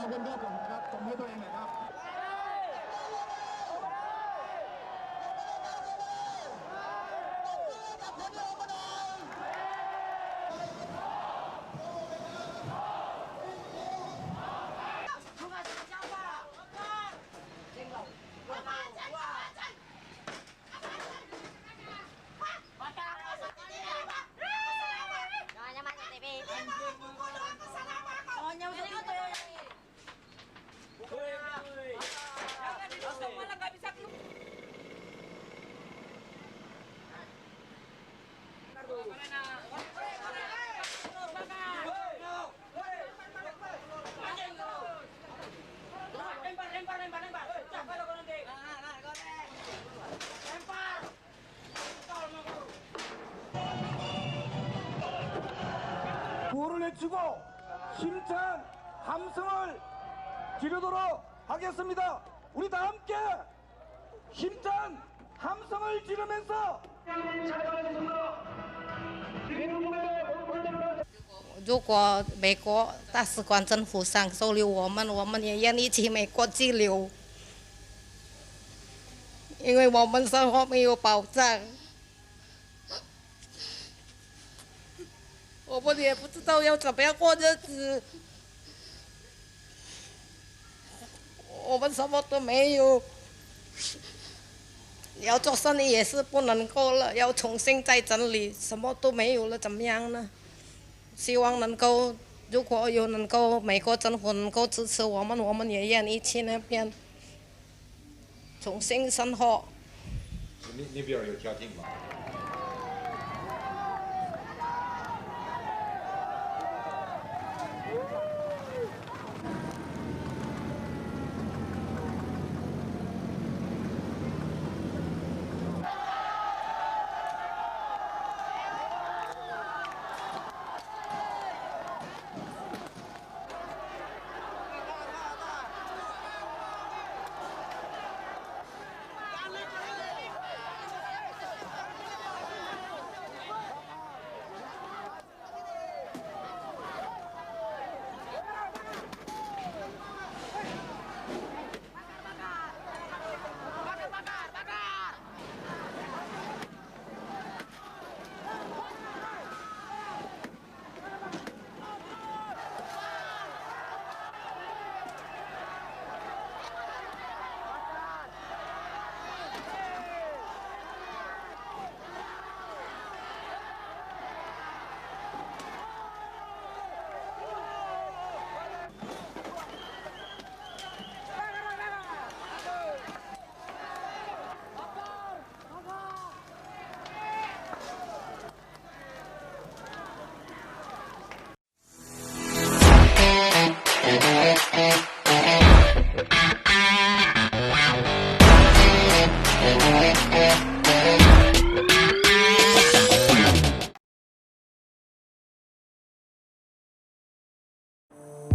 อบคุณครับผมครับผมให้ตัวเองหน่อยครับ구호를 외치고 힘찬 함성을 지르도록 하겠습니다. 우리 다 함께 힘찬 함성을 지르면서 如果美国大使馆政府想收留我们也愿意去美国居留，因为我们生活没有保障，我们也不知道要怎么样过日子，我们什么都没有，要做生意也是不能够了，要重新再整理，什么都没有了，怎么样呢？希望能够，如果有能够美国政府能够支持我们也愿意去那边重新生活。那边有家境吗？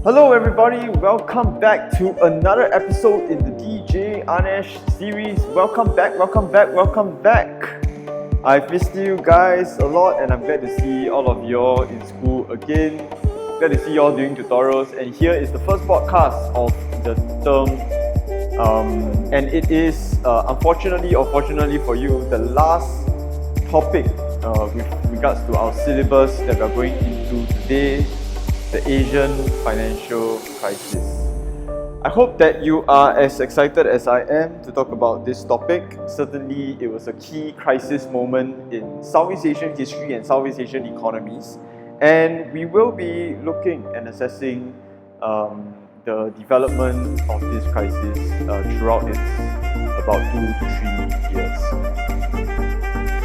Hello everybody, welcome back to another episode in the DJ Anesh series. Welcome back. I've missed you guys a lot and I'm glad to see all of y'all in school again. Glad to see y'all doing tutorials, and here is the first podcast of the term. And it is, unfortunately or fortunately for you, the last topic with regards to our syllabus that we are going into today, the Asian financial crisis. I hope that you are as excited as I am to talk about this topic. Certainly, it was a key crisis moment in Southeast Asian history and Southeast Asian economies. And we will be looking and assessing the development of this crisis throughout its about 2 to 3 years.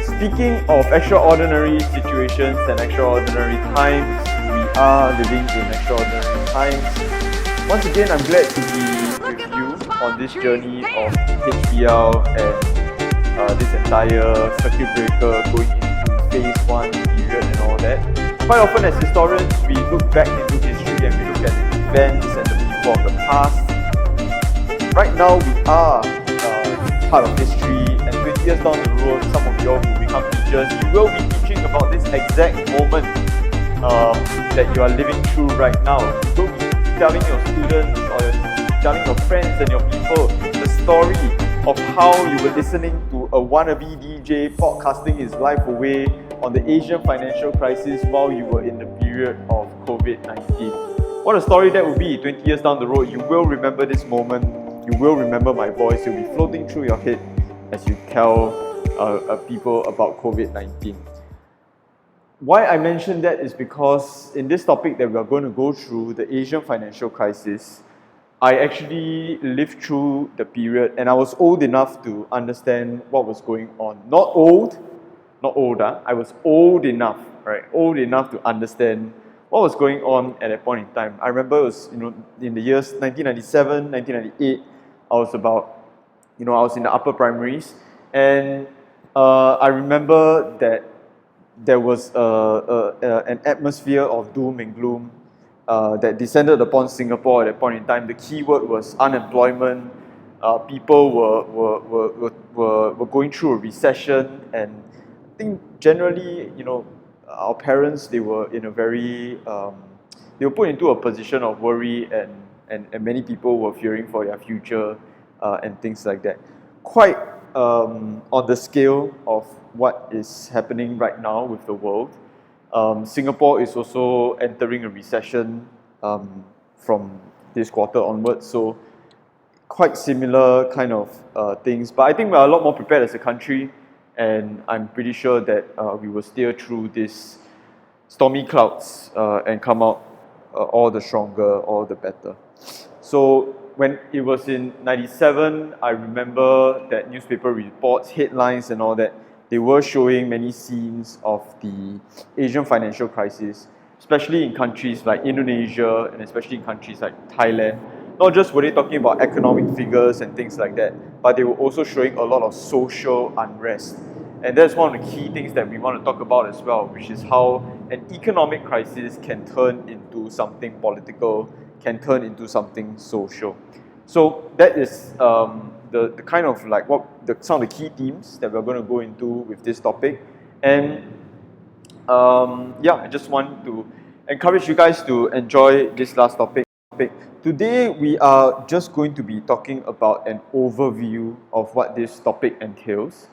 Speaking of extraordinary situations and extraordinary times, we are living in extraordinary times. Once again, I'm glad to be with you on this journey of HBL and this entire circuit breaker going into phase 1 period and all that. Quite often as historians, we look back into history and we look at the events and the people of the past. Right now, we are part of history, and 20 years down the road, some of you all who become teachers, you will be teaching about this exact moment that you are living through right now. You will be telling your students or telling your friends and your people the story of how you were listening to a wannabe DJ podcasting his life away on the Asian financial crisis while you were in the period of COVID-19. What a story that would be 20 years down the road. You will remember this moment. You will remember my voice. It will be floating through your head as you tell people about COVID-19. Why I mention that is because in this topic that we are going to go through, the Asian financial crisis, I actually lived through the period and I was old enough to understand what was going on. Not older, I was old enough, right? Old enough to understand what was going on at that point in time. I remember it was, in the years 1997, 1998, I was in the upper primaries, and I remember that there was an atmosphere of doom and gloom that descended upon Singapore at that point in time. The key word was unemployment. People were going through a recession, and I think generally, our parents, they were in a very they were put into a position of worry, and many people were fearing for their future and things like that. Quite on the scale of what is happening right now with the world. Singapore is also entering a recession from this quarter onwards, so quite similar kind of things. But I think we're a lot more prepared as a country, and I'm pretty sure that we will steer through these stormy clouds and come out all the stronger, all the better. So when it was in 97, I remember that newspaper reports, headlines and all that, they were showing many scenes of the Asian financial crisis, especially in countries like Indonesia and especially in countries like Thailand. Not just were they talking about economic figures and things like that, but they were also showing a lot of social unrest. And that's one of the key things that we want to talk about as well, which is how an economic crisis can turn into something political, can turn into something social. So that is the kind of like some of the key themes that we're going to go into with this topic. And I just want to encourage you guys to enjoy this last topic. Today we are just going to be talking about an overview of what this topic entails,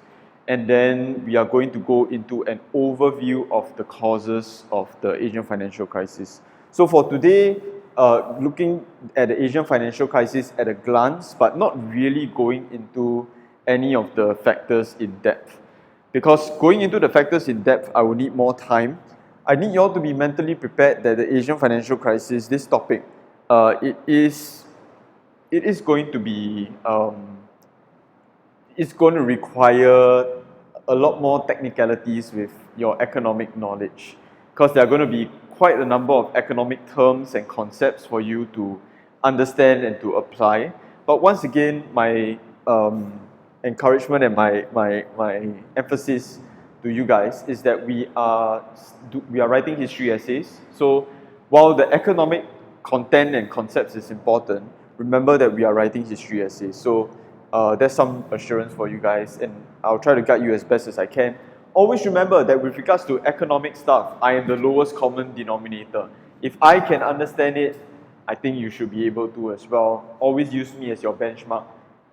and then we are going to go into an overview of the causes of the Asian financial crisis. So for today, looking at the Asian financial crisis at a glance, but not really going into any of the factors in depth. Because going into the factors in depth, I will need more time. I need you all to be mentally prepared that the Asian financial crisis, this topic, it is going to be, it's going to require a lot more technicalities with your economic knowledge, because there are going to be quite a number of economic terms and concepts for you to understand and to apply. But once again, my encouragement and my emphasis to you guys is that we are writing history essays. So while the economic content and concepts is important, remember that we are writing history essays. So there's some assurance for you guys, and I'll try to guide you as best as I can. Always remember that with regards to economic stuff, I am the lowest common denominator. If I can understand it, I think you should be able to as well. Always use me as your benchmark.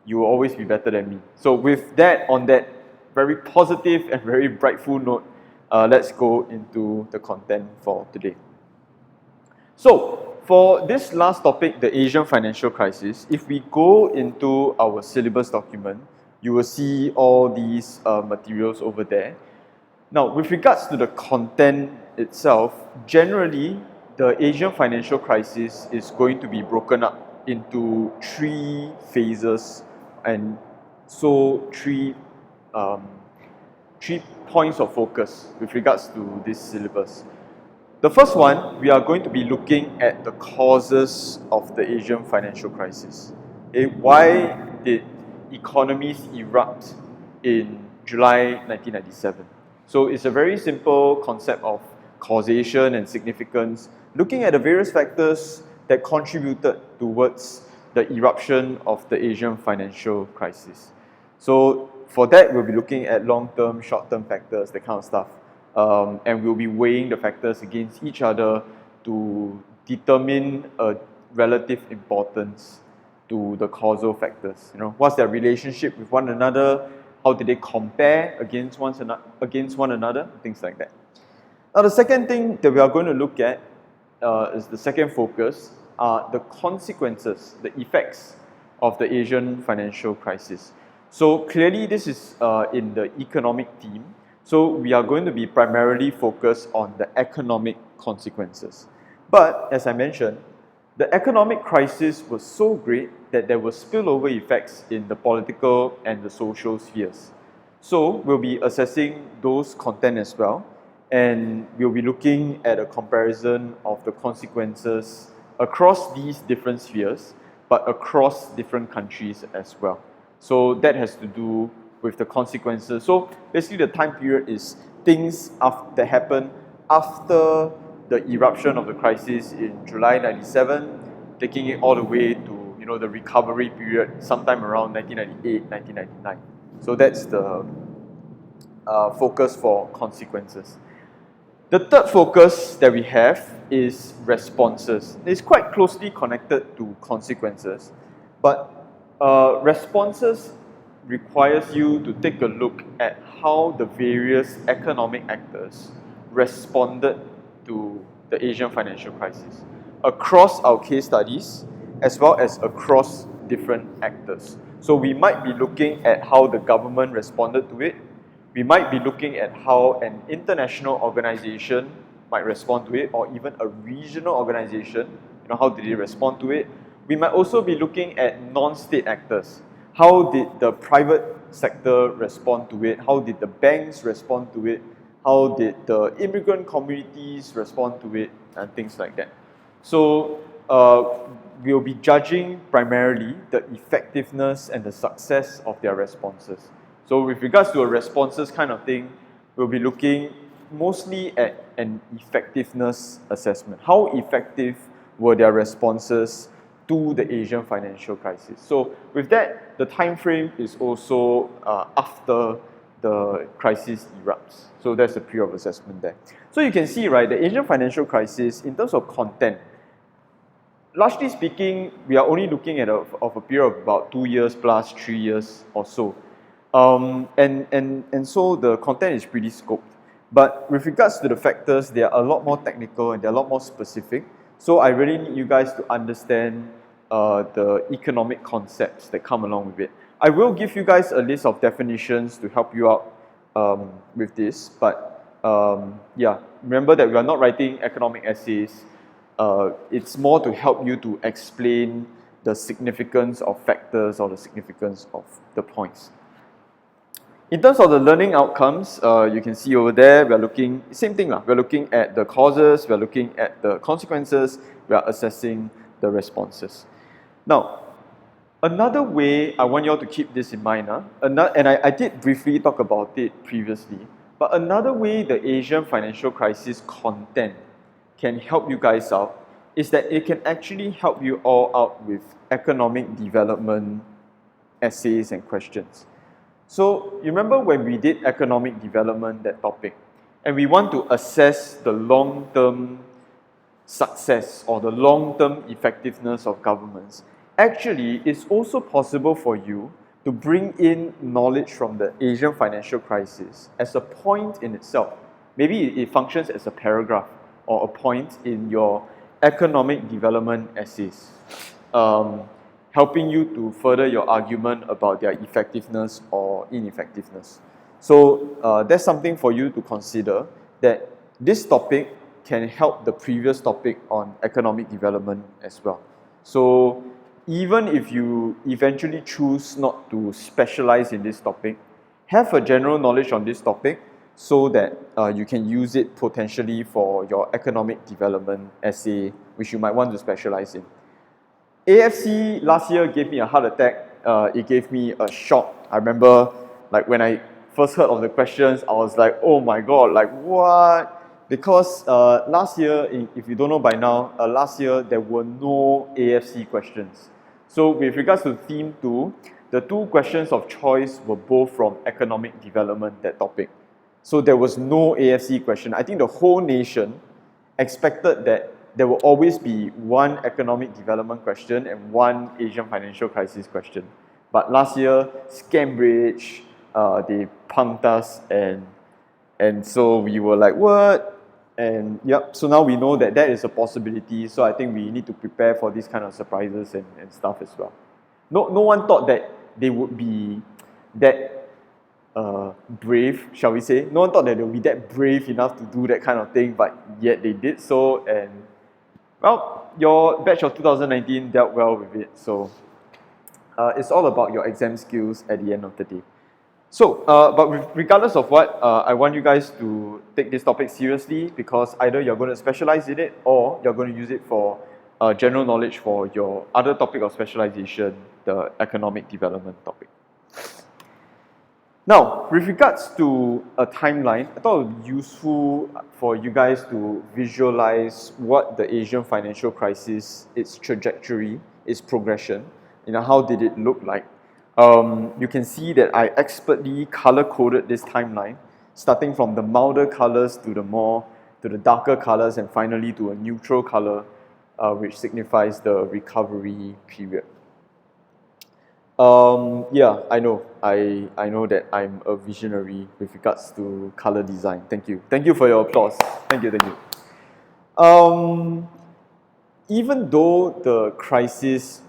You will always be better than me. So with that, on that very positive and very brightful note, let's go into the content for today. So for this last topic, the Asian financial crisis, if we go into our syllabus document, you will see all these materials over there. Now, with regards to the content itself, generally, the Asian financial crisis is going to be broken up into 3 phases, and so 3 points of focus with regards to this syllabus. The first one, we are going to be looking at the causes of the Asian financial crisis. Why did economies erupt in July 1997? So it's a very simple concept of causation and significance, looking at the various factors that contributed towards the eruption of the Asian financial crisis. So for that, we'll be looking at long-term, short-term factors, that kind of stuff. And we'll be weighing the factors against each other to determine a relative importance to the causal factors. What's their relationship with one another? How do they compare against one another? Things like that. Now, the second thing that we are going to look at is the second focus, are the consequences, the effects of the Asian financial crisis. So clearly this is in the economic theme. So we are going to be primarily focused on the economic consequences. But as I mentioned, the economic crisis was so great that there were spillover effects in the political and the social spheres. So we'll be assessing those content as well, and we'll be looking at a comparison of the consequences across these different spheres, but across different countries as well. So that has to do with the consequences. So basically the time period is things that happen after the eruption of the crisis in July 97, taking it all the way to the recovery period sometime around 1998, 1999. So that's the focus for consequences. The third focus that we have is responses. It's quite closely connected to consequences, but responses requires you to take a look at how the various economic actors responded to the Asian financial crisis across our case studies as well as across different actors. So we might be looking at how the government responded to it. We might be looking at how an international organization might respond to it, or even a regional organization, how did they respond to it. We might also be looking at non-state actors. How did the private sector respond to it? How did the banks respond to it? How did the immigrant communities respond to it? And things like that. So we'll be judging primarily the effectiveness and the success of their responses. So with regards to a responses kind of thing, we'll be looking mostly at an effectiveness assessment. How effective were their responses to the Asian financial crisis? So with that, the time frame is also after the crisis erupts. So that's the period of assessment there. So you can see, right, the Asian financial crisis, in terms of content, largely speaking, we are only looking at a period of about 2 years plus 3 years or so. And so the content is pretty scoped. But with regards to the factors, they are a lot more technical and they're a lot more specific. So I really need you guys to understand the economic concepts that come along with it. I will give you guys a list of definitions to help you out with this. But yeah, remember that we are not writing economic essays. It's more to help you to explain the significance of factors or the significance of the points. In terms of the learning outcomes, you can see over there, we are looking, same thing, we're looking at the causes, we're looking at the consequences, we are assessing the responses. Now, another way I want you all to keep this in mind, and I did briefly talk about it previously, but another way the Asian financial crisis content can help you guys out is that it can actually help you all out with economic development essays and questions. So you remember when we did economic development, that topic, and we want to assess the long-term success or the long-term effectiveness of governments. Actually, it's also possible for you to bring in knowledge from the Asian financial crisis as a point in itself. Maybe it functions as a paragraph or a point in your economic development essays, helping you to further your argument about their effectiveness or ineffectiveness. So that's something for you to consider, that this topic can help the previous topic on economic development as well. So even if you eventually choose not to specialize in this topic, have a general knowledge on this topic so that you can use it potentially for your economic development essay, which you might want to specialize in. AFC last year gave me a heart attack. It gave me a shock. I remember, like, when I first heard of the questions, I was like, oh my god, like what? Because last year, if you don't know by now, last year there were no AFC questions. So with regards to theme 2, the 2 questions of choice were both from economic development, that topic. So there was no AFC question. I think the whole nation expected that there will always be one economic development question and one Asian financial crisis question. But last year, Scambridge, they punked us, and so we were like, what? And yep, so now we know that that is a possibility, so I think we need to prepare for these kind of surprises and stuff as well. No one thought that they would be that brave, shall we say. No one thought that they would be that brave enough to do that kind of thing, but yet they did so, and well, your batch of 2019 dealt well with it, so it's all about your exam skills at the end of the day. So, but regardless of what, I want you guys to take this topic seriously, because either you're going to specialize in it or you're going to use it for general knowledge for your other topic of specialization, the economic development topic. Now, with regards to a timeline, I thought it would be useful for you guys to visualize what the Asian financial crisis, its trajectory, its progression, how did it look like. You can see that I expertly color-coded this timeline, starting from the milder colors to the darker colors, and finally to a neutral color, which signifies the recovery period. Yeah, I know that I'm a visionary with regards to color design. Thank you for your applause. Thank you. Even though the crisis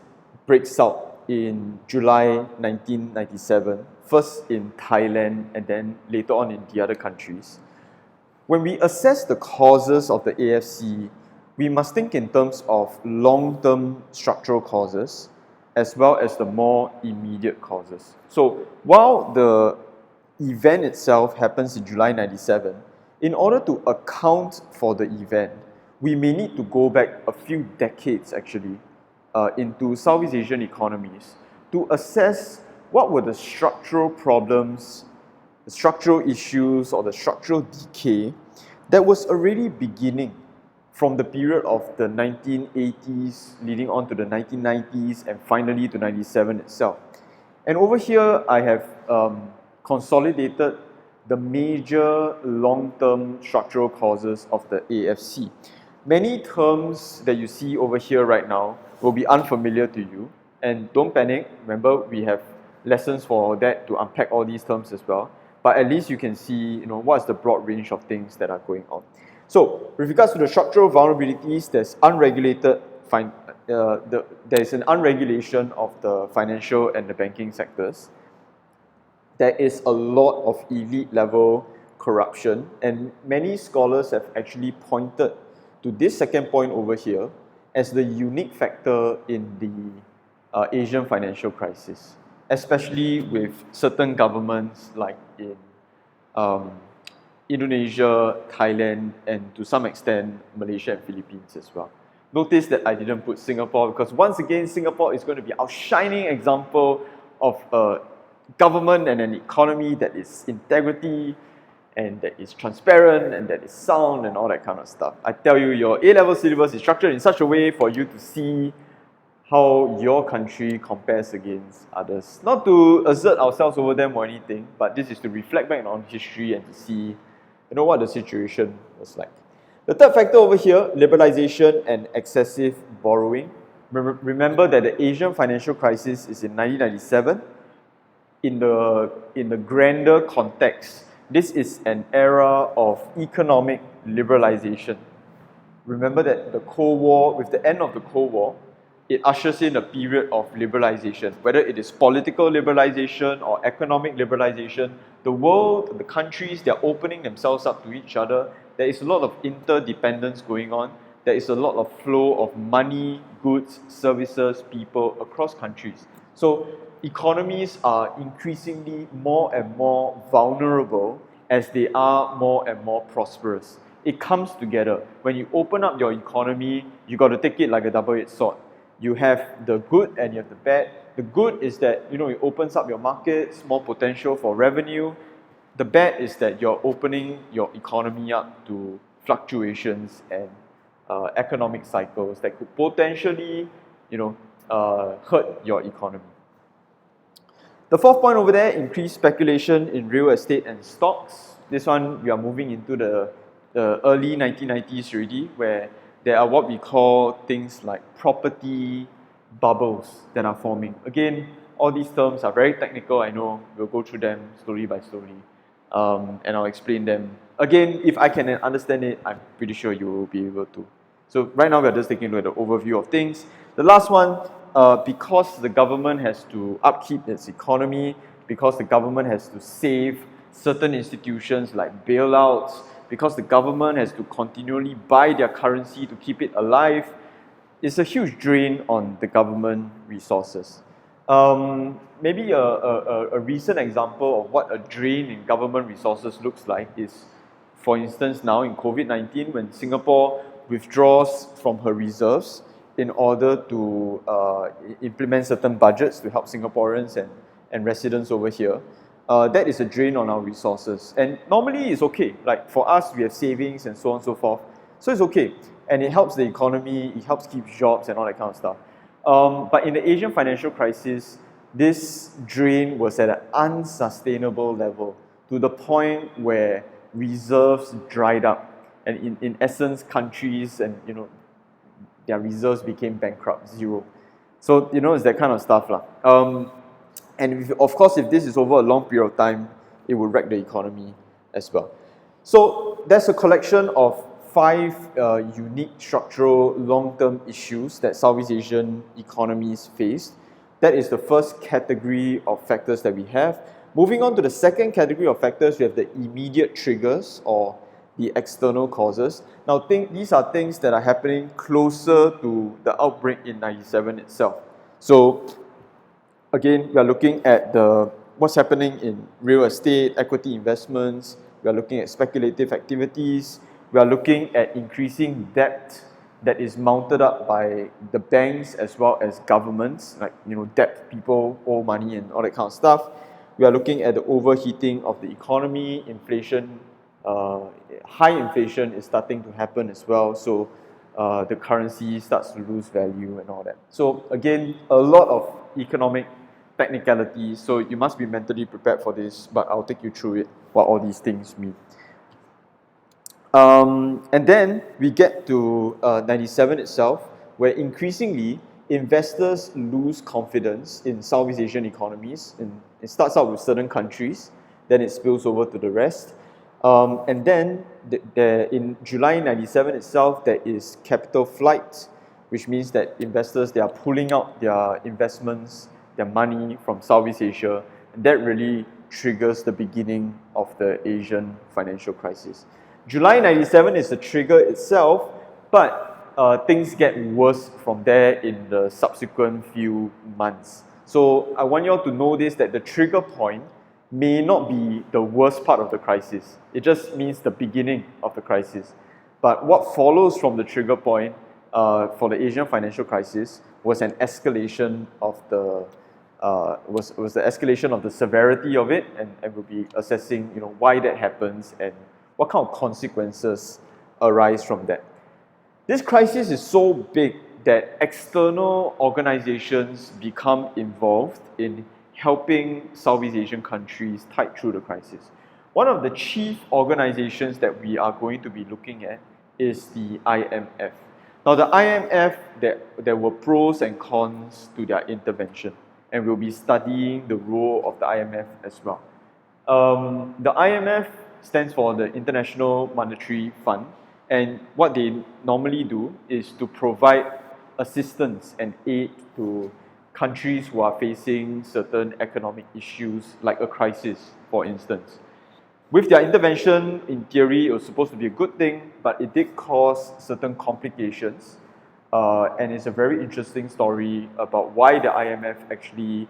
breaks out in July 1997, first in Thailand and then later on in the other countries, when we assess the causes of the AFC, we must think in terms of long-term structural causes as well as the more immediate causes. So while the event itself happens in July 97, in order to account for the event, we may need to go back a few decades actually into Southeast Asian economies to assess what were the structural problems, the structural issues, or the structural decay that was already beginning from the period of the 1980s leading on to the 1990s and finally to 97 itself. And over here, I have consolidated the major long-term structural causes of the AFC. Many terms that you see over here right now will be unfamiliar to you, and don't panic. Remember, we have lessons for that to unpack all these terms as well, but at least you can see what's the broad range of things that are going on. So with regards to the structural vulnerabilities, there's there's an unregulation of the financial and the banking sectors. There is a lot of elite level corruption, and many scholars have actually pointed to this second point over here as the unique factor in the Asian financial crisis, especially with certain governments like in Indonesia, Thailand, and to some extent Malaysia and Philippines as well. Notice that I didn't put Singapore, because once again Singapore is going to be our shining example of a government and an economy that is integrity and that is transparent and that is sound and all that kind of stuff. I tell you, your A-level syllabus is structured in such a way for you to see how your country compares against others. Not to assert ourselves over them or anything, but this is to reflect back on history and to see what the situation was like. The third factor over here, liberalization and excessive borrowing. Remember that the Asian financial crisis is in 1997. In the grander context, this is an era of economic liberalization. Remember that the Cold War, with the end of the Cold War, it ushers in a period of liberalization, whether it is political liberalization or economic liberalization. The world, the countries, they're opening themselves up to each other. There is a lot of interdependence going on. There is a lot of flow of money, goods, services, people across countries. So economies are increasingly more and more vulnerable as they are more and more prosperous. It comes together. When you open up your economy, you got to take it like a double-edged sword. You have the good and you have the bad. The good is that it opens up your markets, more potential for revenue. The bad is that you're opening your economy up to fluctuations and economic cycles that could potentially, hurt your economy. The fourth point over there, increased speculation in real estate and stocks. This one, we are moving into the early 1990s already, where there are what we call things like property bubbles that are forming. Again, all these terms are very technical, I know. We'll go through them slowly by slowly, and I'll explain them. Again, if I can understand it, I'm pretty sure you will be able to. So right now we're just taking a look at the overview of things. The last one, because the government has to upkeep its economy, because the government has to save certain institutions like bailouts, because the government has to continually buy their currency to keep it alive, it's a huge drain on the government resources. Maybe a recent example of what a drain in government resources looks like is, for instance, now in COVID-19, when Singapore withdraws from her reserves in order to implement certain budgets to help Singaporeans and residents over here, that is a drain on our resources. And normally it's okay. Like for us, we have savings and so on and so forth. So it's okay. And it helps the economy, it helps keep jobs and all that kind of stuff. But in the Asian financial crisis, this drain was at an unsustainable level to the point where reserves dried up. And in essence, countries and their reserves became bankrupt, zero. So it's that kind of stuff. And of course, if this is over a long period of time, it will wreck the economy as well. So there's a collection of 5 unique structural long-term issues that Southeast Asian economies face. That is the first category of factors that we have. Moving on to the second category of factors, we have the immediate triggers or the external causes. Now, these are things that are happening closer to the outbreak in 97 itself. So, again, we are looking at what's happening in real estate, equity investments. We are looking at speculative activities. We are looking at increasing debt that is mounted up by the banks as well as governments, like debt, people owe money and all that kind of stuff. We are looking at the overheating of the economy, inflation. High inflation is starting to happen as well, so the currency starts to lose value and all that. So again, a lot of economic technicalities, so you must be mentally prepared for this, but I'll take you through it, what all these things mean. And then we get to 97 itself, where increasingly investors lose confidence in Southeast Asian economies. And it starts out with certain countries, then it spills over to the rest. And then in July 97 itself, there is capital flight, which means that investors, they are pulling out their investments, their money from Southeast Asia, and that really triggers the beginning of the Asian financial crisis. July 97 is the trigger itself, but things get worse from there in the subsequent few months. So I want you all to know this, that the trigger point may not be the worst part of the crisis. It just means the beginning of the crisis. But what follows from the trigger point for the Asian financial crisis was an escalation of the escalation of the severity of it, and we'll be assessing why that happens and what kind of consequences arise from that. This crisis is so big that external organizations become involved in helping Southeast Asian countries tide through the crisis. One of the chief organizations that we are going to be looking at is the IMF. Now, the IMF, there were pros and cons to their intervention, and we'll be studying the role of the IMF as well. The IMF stands for the International Monetary Fund, and what they normally do is to provide assistance and aid to countries who are facing certain economic issues, like a crisis, for instance. With their intervention, in theory, it was supposed to be a good thing, but it did cause certain complications. And it's a very interesting story about why the IMF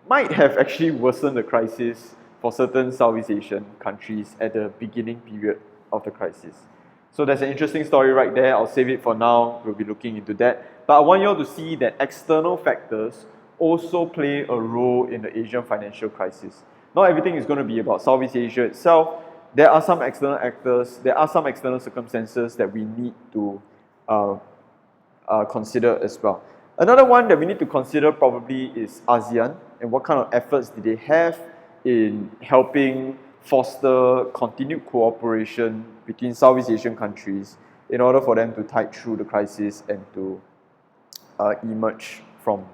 might have worsened the crisis for certain Southeast Asian countries at the beginning period of the crisis. So there's an interesting story right there. I'll save it for now. We'll be looking into that. But I want you all to see that external factors also play a role in the Asian financial crisis. Not everything is going to be about Southeast Asia itself. There are some external actors, there are some external circumstances that we need to consider as well. Another one that we need to consider probably is ASEAN, and what kind of efforts did they have in helping foster continued cooperation between Southeast Asian countries in order for them to tide through the crisis and to emerge from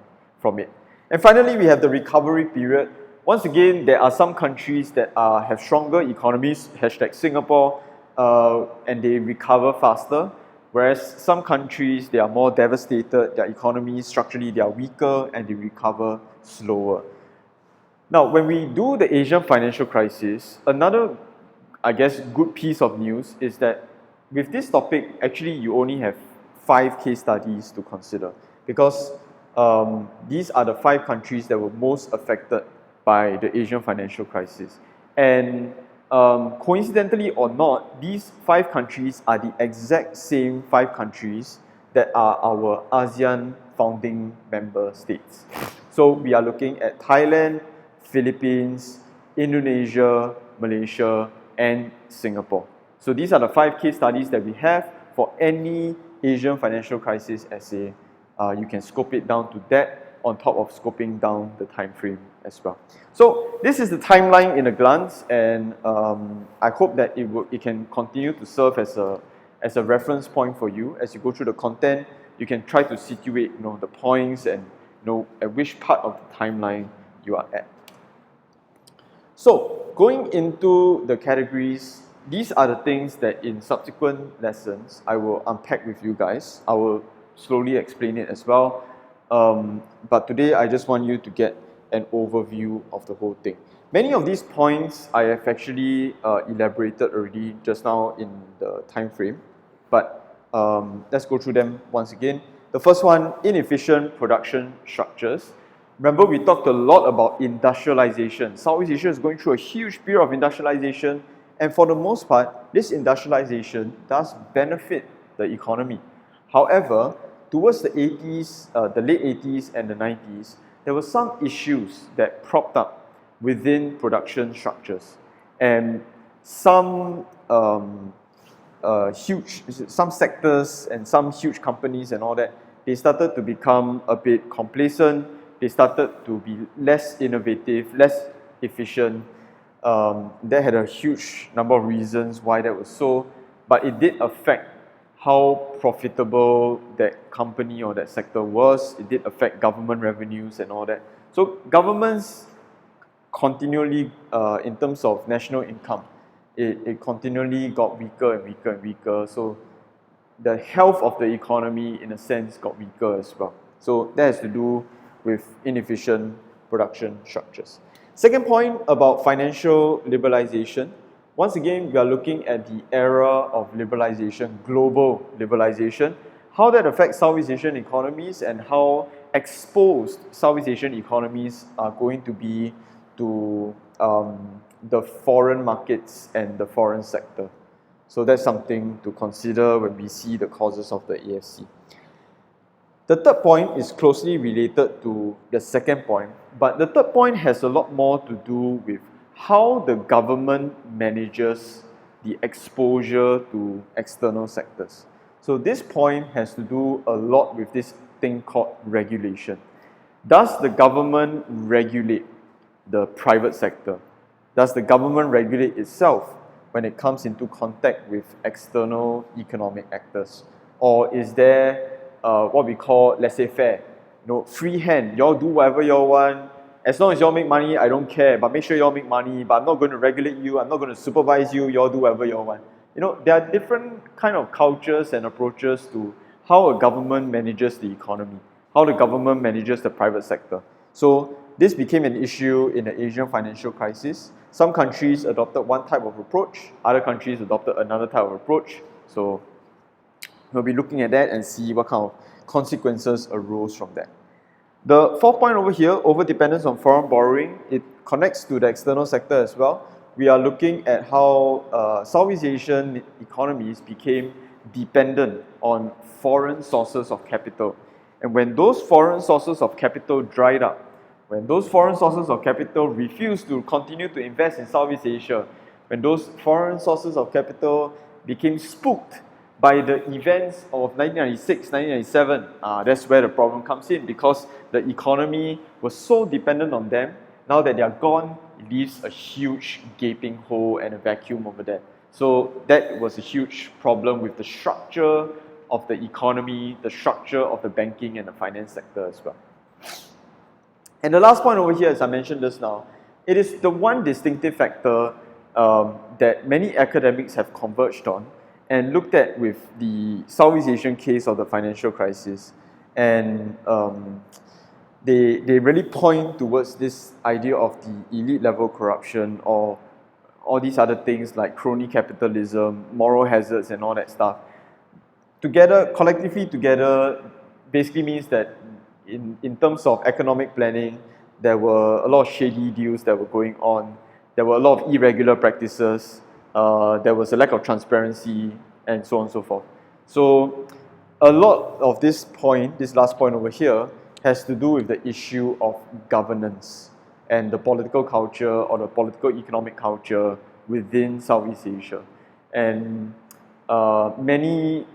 it. And finally, we have the recovery period. Once again, there are some countries that have stronger economies, #Singapore, and they recover faster. Whereas some countries, they are more devastated, their economies structurally they are weaker and they recover slower. Now, when we do the Asian financial crisis, another, I guess, good piece of news is that with this topic, actually you only have 5 case studies to consider, because these are the 5 countries that were most affected by the Asian financial crisis. And coincidentally or not, these 5 countries are the exact same 5 countries that are our ASEAN founding member states. So we are looking at Thailand, Philippines, Indonesia, Malaysia, and Singapore. So these are the 5 case studies that we have for any Asian financial crisis essay. You can scope it down to that on top of scoping down the time frame as well. So this is the timeline in a glance, and I hope that it can continue to serve as a reference point for you as you go through the content. You can try to situate the points and at which part of the timeline you are at. So going into the categories, these are the things that in subsequent lessons I will unpack with you guys. I will slowly explain it as well. But today I just want you to get an overview of the whole thing. Many of these points I have actually elaborated already just now in the time frame, but let's go through them once again. The first one, inefficient production structures. Remember, we talked a lot about industrialization. Southeast Asia is going through a huge period of industrialization, and for the most part, this industrialization does benefit the economy. However, towards the 80s, the late 80s and the 90s, there were some issues that propped up within production structures, and some some sectors and some huge companies and all that, they started to become a bit complacent. They started to be less innovative, less efficient. That had a huge number of reasons why that was so, but it did affect how profitable that company or that sector was. It did affect government revenues and all that. So governments continually, in terms of national income, it continually got weaker and weaker and weaker. So the health of the economy, in a sense, got weaker as well. So that has to do with inefficient production structures. Second point about financial liberalization. Once again, we are looking at the era of liberalization, global liberalization, how that affects Southeast Asian economies and how exposed Southeast Asian economies are going to be to the foreign markets and the foreign sector. So that's something to consider when we see the causes of the AFC. The third point is closely related to the second point, but the third point has a lot more to do with how the government manages the exposure to external sectors. So this point has to do a lot with this thing called regulation. Does the government regulate the private sector? Does the government regulate itself when it comes into contact with external economic actors? Or is there what we call laissez-faire, free hand, y'all do whatever y'all want, as long as y'all make money, I don't care, but make sure y'all make money, but I'm not going to regulate you, I'm not going to supervise you, y'all do whatever y'all want. There are different kind of cultures and approaches to how a government manages the economy, how the government manages the private sector. So this became an issue in the Asian financial crisis. Some countries adopted one type of approach, other countries adopted another type of approach. So we'll be looking at that and see what kind of consequences arose from that. The fourth point over here, over-dependence on foreign borrowing, it connects to the external sector as well. We are looking at how Southeast Asian economies became dependent on foreign sources of capital. And when those foreign sources of capital dried up, when those foreign sources of capital refused to continue to invest in Southeast Asia, when those foreign sources of capital became spooked by the events of 1996, 1997, that's where the problem comes in, because the economy was so dependent on them. Now that they are gone, it leaves a huge gaping hole and a vacuum over there. So that was a huge problem with the structure of the economy, the structure of the banking and the finance sector as well. And the last point over here, as I mentioned just now, it is the one distinctive factor that many academics have converged on and looked at with the Southeast Asian case of the financial crisis. And they really point towards this idea of the elite level corruption or all these other things like crony capitalism, moral hazards and all that stuff. Together, collectively together, basically means that in terms of economic planning, there were a lot of shady deals that were going on. There were a lot of irregular practices. There was a lack of transparency and so on and so forth. So a lot of this last point over here, has to do with the issue of governance and the political culture or the political economic culture within Southeast Asia. And many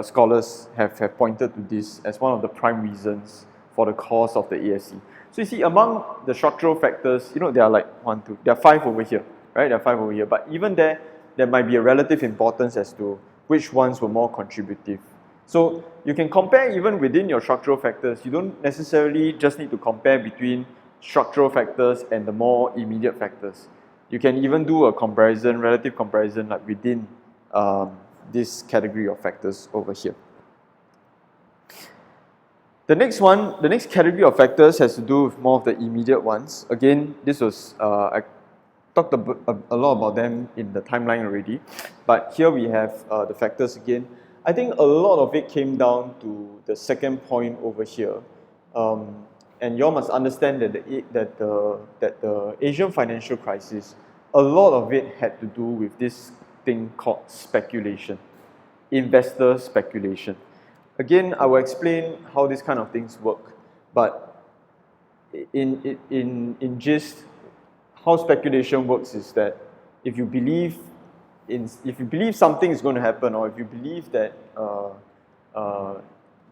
scholars have pointed to this as one of the prime reasons for the cause of the AFC. So you see, among the structural factors, there are there are 5 over here, right? There are 5 over here, but even there might be a relative importance as to which ones were more contributive. So you can compare even within your structural factors. You don't necessarily just need to compare between structural factors and the more immediate factors. You can even do a comparison, relative comparison, like within this category of factors over here. The next category of factors has to do with more of the immediate ones. Again, this was, I talked a lot about them in the timeline already, but here we have the factors again. I think a lot of it came down to the second point over here. And you all must understand that the Asian financial crisis, a lot of it had to do with this thing called speculation, investor speculation. Again, I will explain how these kind of things work, but in gist, how speculation works is that if you believe something is going to happen, or if you believe that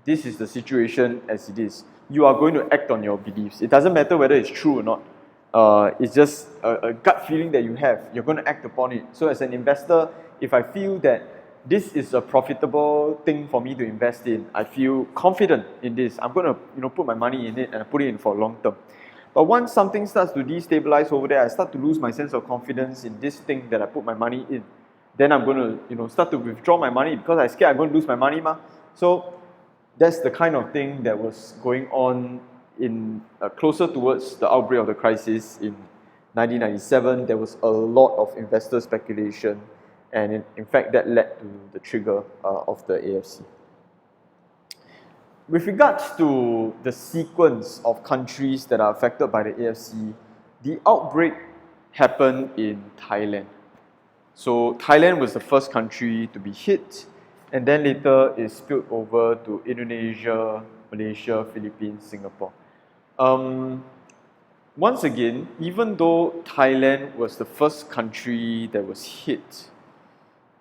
this is the situation as it is, you are going to act on your beliefs. It doesn't matter whether it's true or not. It's just a gut feeling that you have. You're going to act upon it. So as an investor, if I feel that this is a profitable thing for me to invest in, I feel confident in this, I'm going to put my money in it and put it in for long term. But once something starts to destabilize over there, I start to lose my sense of confidence in this thing that I put my money in. Then I'm going to start to withdraw my money because I'm scared I'm going to lose my money. So that's the kind of thing that was going on in closer towards the outbreak of the crisis in 1997. There was a lot of investor speculation, and in fact that led to the trigger of the AFC. With regards to the sequence of countries that are affected by the AFC, the outbreak happened in Thailand. So Thailand was the first country to be hit, and then later it spilled over to Indonesia, Malaysia, Philippines, Singapore. Once again, even though Thailand was the first country that was hit,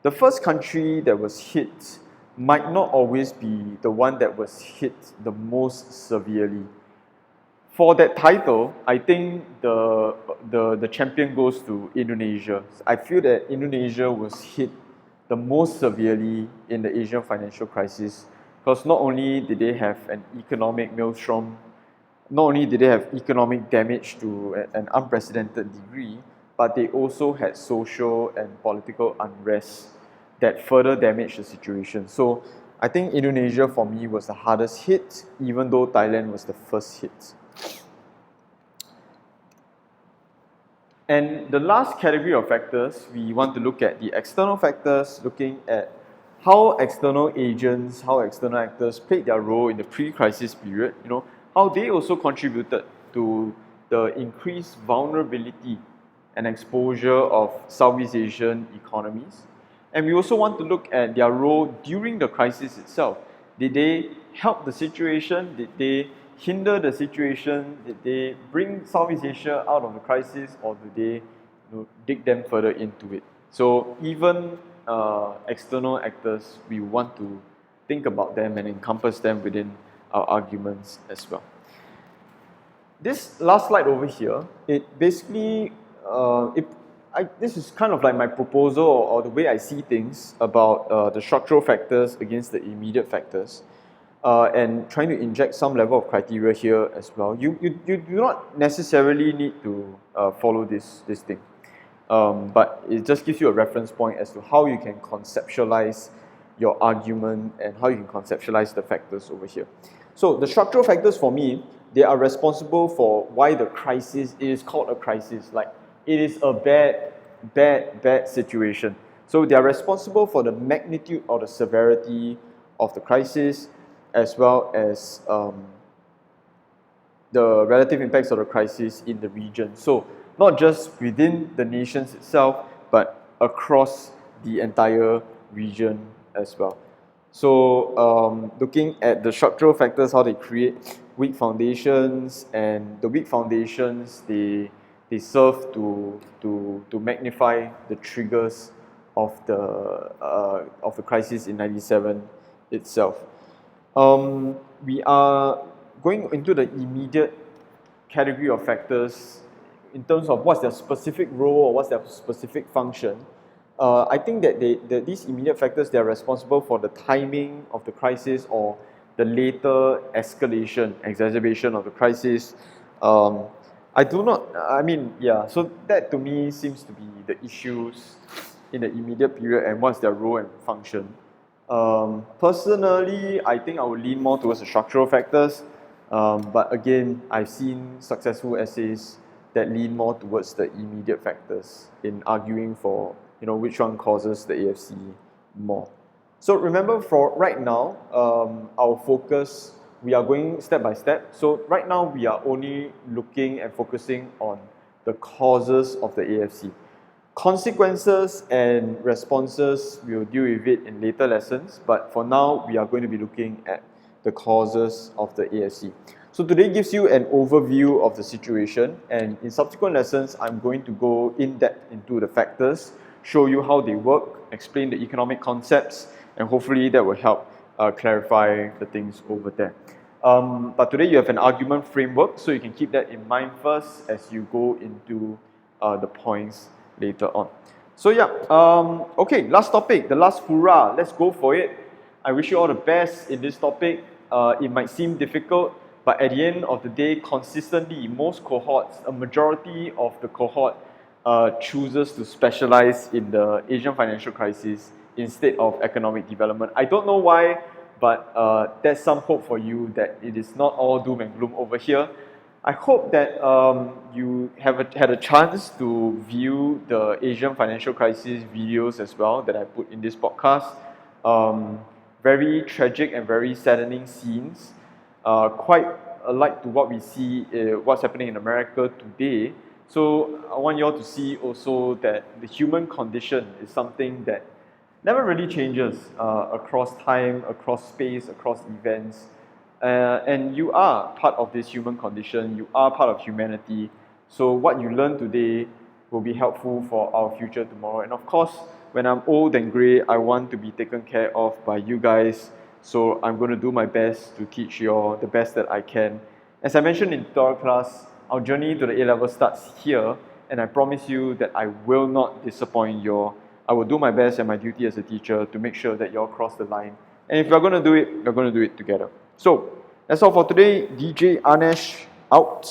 the first country that was hit might not always be the one that was hit the most severely. For that title, I think the champion goes to Indonesia. I feel that Indonesia was hit the most severely in the Asian financial crisis, because not only did they have an economic maelstrom, not only did they have economic damage to an unprecedented degree, but they also had social and political unrest that further damaged the situation. So I think Indonesia for me was the hardest hit, even though Thailand was the first hit. And the last category of factors, we want to look at the external factors, looking at how external agents, how external actors played their role in the pre-crisis period, how they also contributed to the increased vulnerability and exposure of Southeast Asian economies. And we also want to look at their role during the crisis itself. Did they help the situation? Did they hinder the situation? Did they bring Southeast Asia out of the crisis, or did they dig them further into it? So even external actors, we want to think about them and encompass them within our arguments as well. This last slide over here, it basically, this is kind of like my proposal or the way I see things about the structural factors against the immediate factors, and trying to inject some level of criteria here as well. You do not necessarily need to follow this thing, but it just gives you a reference point as to how you can conceptualize your argument and how you can conceptualize the factors over here. So the structural factors for me, they are responsible for why the crisis is called a crisis. Like, it is a bad situation. So they are responsible for the magnitude or the severity of the crisis, as well as the relative impacts of the crisis in the region. So not just within the nations itself, but across the entire region as well. So looking at the structural factors, how they create weak foundations, and the weak foundations, they serve to magnify the triggers of the crisis in '97 itself. We are going into the immediate category of factors in terms of what's their specific role or what's their specific function. I think that these immediate factors, they are responsible for the timing of the crisis or the later escalation, exacerbation of the crisis. So that to me seems to be the issues in the immediate period and what's their role and function. Personally, I think I would lean more towards the structural factors, but again, I've seen successful essays that lean more towards the immediate factors in arguing for which one causes the AFC more. So remember, for right now, our focus, we are going step by step. So right now, we are only looking and focusing on the causes of the AFC. Consequences and responses, we'll deal with it in later lessons, but for now, we are going to be looking at the causes of the AFC. So today gives you an overview of the situation, and in subsequent lessons, I'm going to go in depth into the factors, show you how they work, explain the economic concepts, and hopefully that will help clarify the things over there. But today you have an argument framework, so you can keep that in mind first as you go into the points later on. So yeah, okay, last topic, the last hurrah, let's go for it. I wish you all the best in this topic. It might seem difficult, but at the end of the day, consistently, most cohorts, a majority of the cohort chooses to specialize in the Asian financial crisis instead of economic development. I don't know why, but there's some hope for you that it is not all doom and gloom over here. I hope that you have had a chance to view the Asian financial crisis videos as well that I put in this podcast. Very tragic and very saddening scenes, quite alike to what we see, what's happening in America today. So I want you all to see also that the human condition is something that never really changes across time, across space, across events. And you are part of this human condition, you are part of humanity. So what you learn today will be helpful for our future tomorrow. And of course, when I'm old and grey, I want to be taken care of by you guys. So I'm going to do my best to teach you all the best that I can. As I mentioned in tutorial class, our journey to the A-level starts here, and I promise you that I will not disappoint you all. I will do my best and my duty as a teacher to make sure that you all cross the line. And if we're going to do it, we're going to do it together. So, that's all for today. DJ Anesh out.